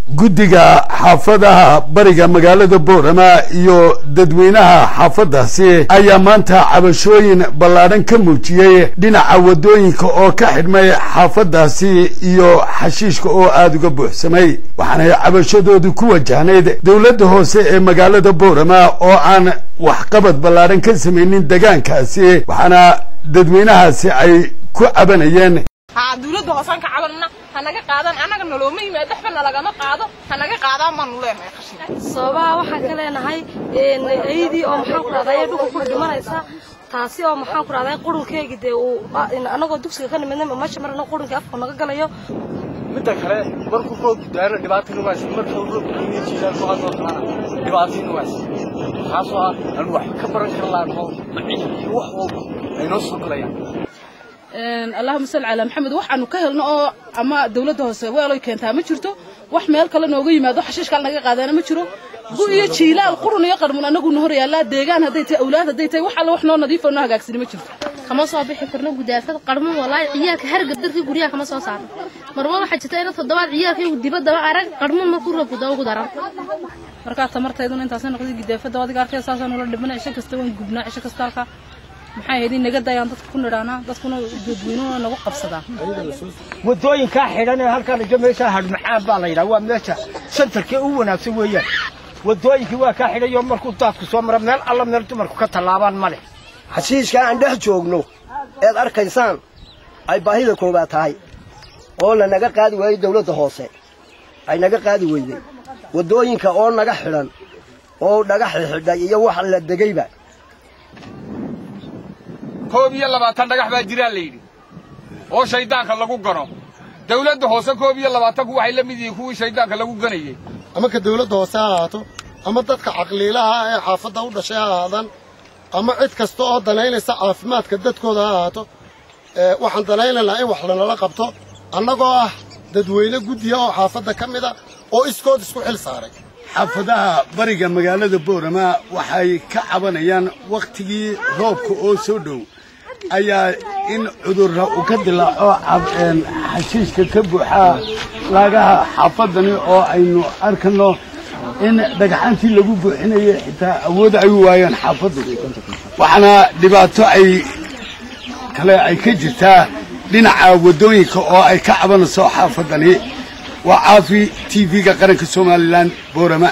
guddiga xaafadaha bariga magaalada Boorama iyo dadweynaha xaafadaasi ayaa maanta cabashooyin ballaadhan ka muujiyay dhinaca wadooyinka oo ka xidhmay xaafadaasi iyo xashiishka oo aad uga buuxsamay waxaana cabashadoodu ku wajahnayd dawladda hoose ee magaalada Boorama oo aan wax qabad ballaadhan ka sameeynin deegaankaasi waxaana dadweynahaasi ay ku cabanayeen dawladda hoose ka cabanna hanaga qaadan anaga noloma yimaad waxba laga ma qaado hanaga qaadaan ma nuleemay qashin sababa waxa kale nahay eedii oo maxaan ku raadayay dhulka ku dhimanaysa taasi oo maxaan ku raadayay qurunkeegi de uu anaga dugsiga ka nimidnay ma marna qurunka afka naga galayo midda kale markuu roob daaro dhibaato waas markuu roob jiilal soo hadlo dhibaato waas xaasoo aan wax ka baran karlaano wax walba ay noo soo galayaan اللهم صل على محمد وحنا كهلنا أما دولة هوسة ولا يكنتها ما شرتو وح مال كلا نوجي ما ذو حشيش كلا نجى قادنا ما شرو بقول يشيلا القرن يقرب من نقول نهر يلا ديجان هديت أولاد هديت وحلا وحنا نضيف ونها جاكسين ما شرتو خمس صباح فرنا جدافة قرم والله عياك هرج قدرت يقوليها خمس صار مرة واحد شتينا في الدوار عياك ودي بدأ عرق قرم ما كله في الدوار قدران مركات تمرت أيضا أنت أصلا قصدي جدافة دوار دقارك أساسا ولا دبنا عشان كستوين جبنا عشان كستالك maxay idin naga dayaan dadku ku niraana dadkuna dadweynuhu nagu qabsada wadooyinka xidhan ee halka la jameeyay had maxaan baa la yiraahdaa waa meesha centerka ugu wanaagsan weeyaan wadooyinka waa ka xidhayo markuu daadku soo maro meel alla meel dumarku ka talaabaan male xashiishka aan dhex joogno ee arkaysaan ay baahida koobaad tahay oo la naga qaadi waayay dawladda hoose ay naga qaadi waayay wadooyinka oo naga xidhan oo dhagax xidhay iyo wax la degayba كوب يلا باتن دغخ با جيران ليدي oo shaydaanka lagu gano dawladda hoose koob iyo 20 ku waxay la mid yihiin kuwii shaydaanka lagu ganayay ama ka dawladda hoose ahaato ama dadka aqliilaha ee xaafadda u dhashay ahaadan ama cid kasta oo danaynaysa caafimaadka dadkooda ahaato waxaan danaynaynaa in wax la qabto annagoo ah dadweyne guddiga oo xaafadda kamid ah oo iskood isku xil saaray xaafadaha bariga magaalada Boorama waxay ka cabanayaan waqtigii roobka oo soo dhow ayaa in cudurro u ka dilaaco xashiishka ka buuxa lagaha xaafadani oo aynu arkano in dhagaxantii lagu buuxinayo xitaa awood ay waayaan xaafaddu waxaana dhibaato ay kale ay ka jirtaa dhinaca wadooyinka oo ay ka cabanayso xaafadani وعافي TV قرنك Somaliland Boorama